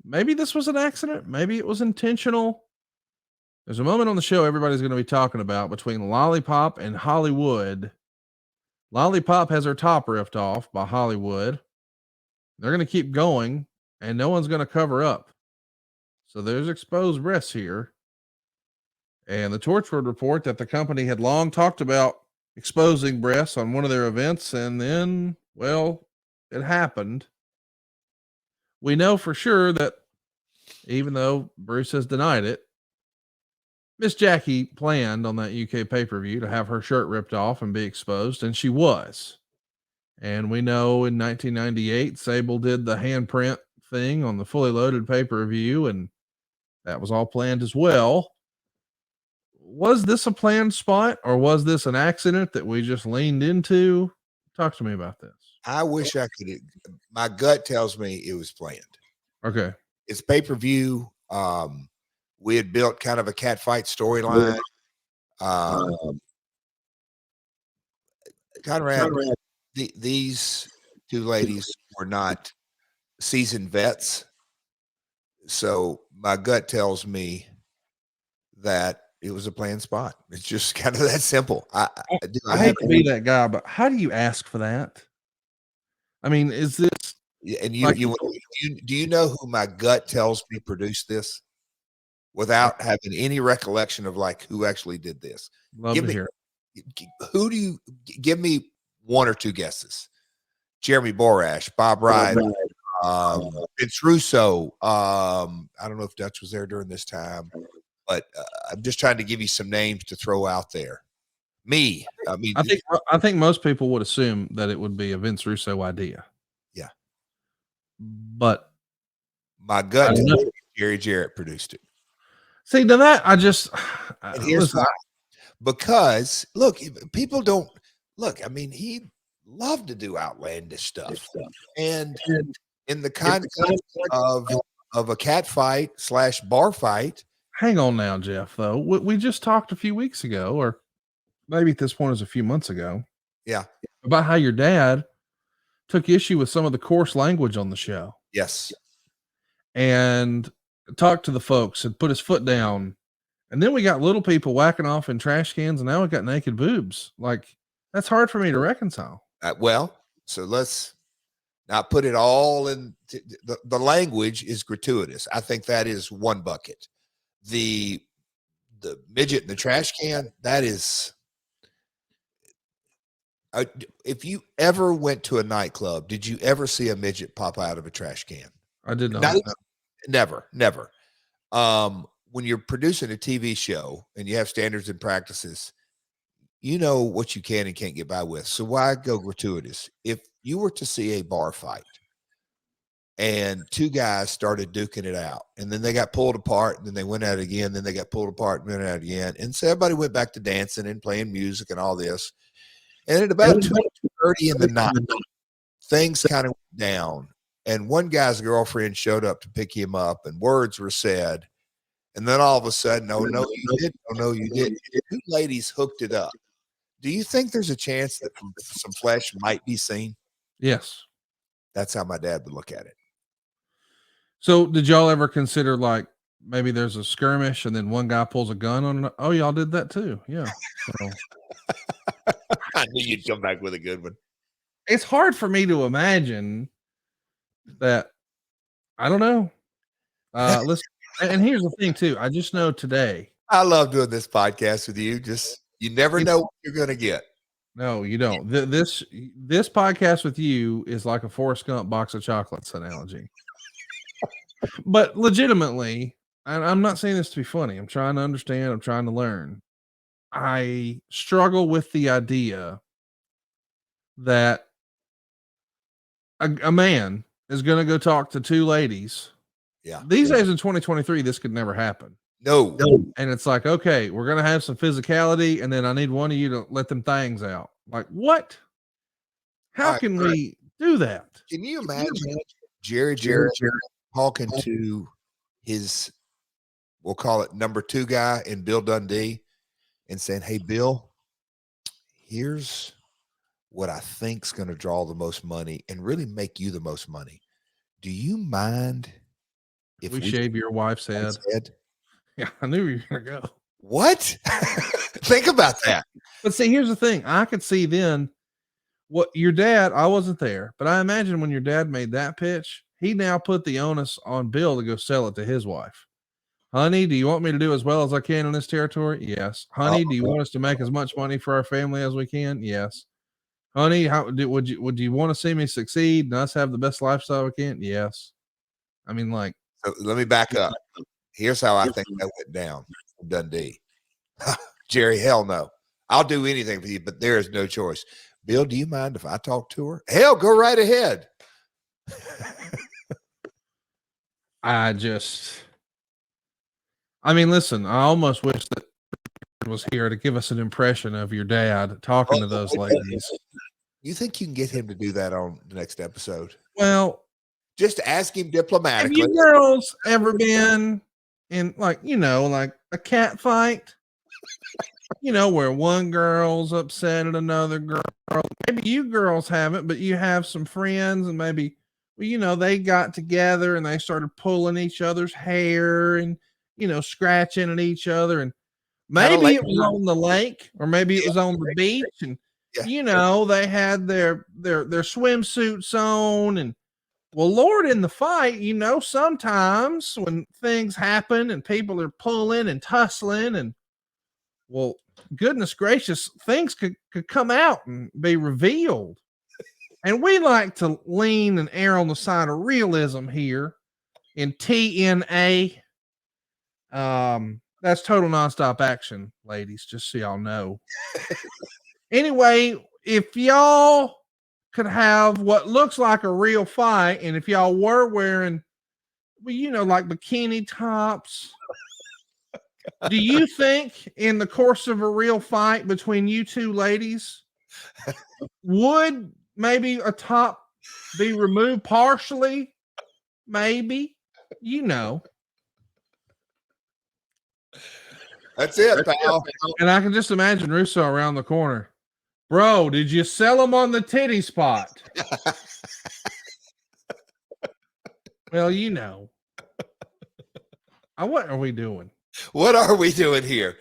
maybe this was an accident. Maybe it was intentional. There's a moment on the show everybody's going to be talking about between Lollipop and Hollywood. Lollipop has her top ripped off by Hollywood. They're going to keep going, and no one's going to cover up. So there's exposed breasts here. And the Torchwood report that the company had long talked about exposing breasts on one of their events, and then, well, it happened. We know for sure that even though Bruce has denied it, Miss Jackie planned on that UK pay-per-view to have her shirt ripped off and be exposed, and she was. And we know in 1998, Sable did the handprint thing on the Fully Loaded pay-per-view, and that was all planned as well. Was this a planned spot, or was this an accident that we just leaned into? Talk to me about this. I wish I could. My gut tells me it was planned. Okay. It's pay-per-view. We had built kind of a cat fight storyline. Conrad, these two ladies were not seasoned vets. So my gut tells me that it was a planned spot. It's just kind of that simple. I hate to be that guy, but how do you ask for that? I mean, is this? And do you know who my gut tells me produced this without having any recollection of like who actually did this? Love to hear. Who do you give me one or two guesses? Jeremy Borash, Bob Wright, Vince Russo. I don't know if Dutch was there during this time, but I'm just trying to give you some names to throw out there. I mean, I think most people would assume that it would be a Vince Russo idea. Yeah, but my gut Jerry Jarrett produced it. See, to that I just here's why. Because look, people don't look. I mean, he loved to do outlandish stuff, and in the context of a cat fight / bar fight. Hang on now, Jeff. Though we just talked a few weeks ago, or maybe at this point it was a few months ago. Yeah, about how your dad took issue with some of the coarse language on the show. Yes, and talked to the folks and put his foot down. And then we got little people whacking off in trash cans, and now we got naked boobs. Like, that's hard for me to reconcile. Well, so let's not put it all in. The language is gratuitous. I think that is one bucket. The midget in the trash can, that is. If you ever went to a nightclub, did you ever see a midget pop out of a trash can? I did not. Never. When you're producing a TV show and you have standards and practices, you know what you can and can't get by with. So why go gratuitous? If you were to see a bar fight and two guys started duking it out, and then they got pulled apart, and then they went at it again, then they got pulled apart and went at it again, and so everybody went back to dancing and playing music and all this. And at about 2:30 in the night, things kind of went down, and one guy's girlfriend showed up to pick him up, and words were said. And then all of a sudden, oh, no, you didn't. Oh, no, you didn't. Two ladies hooked it up. Do you think there's a chance that some flesh might be seen? Yes. That's how my dad would look at it. So did y'all ever consider, like, maybe there's a skirmish and then one guy pulls a gun on? Oh, y'all did that too. Yeah. So. I knew you'd come back with a good one. It's hard for me to imagine that. I don't know. Listen. And here's the thing too. I just know today. I love doing this podcast with you. You never know what you're going to get. No, you don't. This podcast with you is like a Forrest Gump box of chocolates analogy. But legitimately, and I'm not saying this to be funny. I'm trying to understand. I'm trying to learn. I struggle with the idea that a man is going to go talk to two ladies. Yeah. These days in 2023, this could never happen. No. And it's like, okay, we're going to have some physicality, and then I need one of you to let them things out. Like, what? How can we do that? Can you imagine Jarrett talking to his, we'll call it number 2 guy in Bill Dundee, and saying, hey, Bill, here's what I think's going to draw the most money and really make you the most money. Do you mind If we shave your wife's head. Yeah, I knew you were gonna go. What? Think about that. But see, here's the thing. I could see then what your dad, I wasn't there, but I imagine when your dad made that pitch, he now put the onus on Bill to go sell it to his wife. Honey, do you want me to do as well as I can in this territory? Yes. Honey, do you want us to make as much money for our family as we can? Yes. Honey, would you want to see me succeed and us have the best lifestyle we can? Yes. I mean, like, so let me back up. Here's how I think that went down in Dundee. Jerry, hell no. I'll do anything for you, but there is no choice. Bill, do you mind if I talk to her? Hell, go right ahead. I mean, listen, I almost wish that was here to give us an impression of your dad talking to those ladies. You think you can get him to do that on the next episode? Well, just ask him diplomatically. Have you girls ever been in, like, like a cat fight? Where one girl's upset at another girl. Maybe you girls haven't, but you have some friends, and maybe, they got together and they started pulling each other's hair and, scratching at each other. And maybe it was on the lake, or maybe it was on the beach, and they had their swimsuits on, and well, Lord, in the fight, sometimes when things happen and people are pulling and tussling, and well, goodness gracious, things could come out and be revealed. And we like to lean and err on the side of realism here in TNA. That's Total Nonstop Action, ladies, just so y'all know. Anyway, if y'all could have what looks like a real fight, and if y'all were wearing, like bikini tops, do you think in the course of a real fight between you two ladies, would maybe a top be removed partially? Maybe, That's it, pal. And I can just imagine Russo around the corner. Bro, did you sell them on the titty spot? Well, what are we doing? What are we doing here?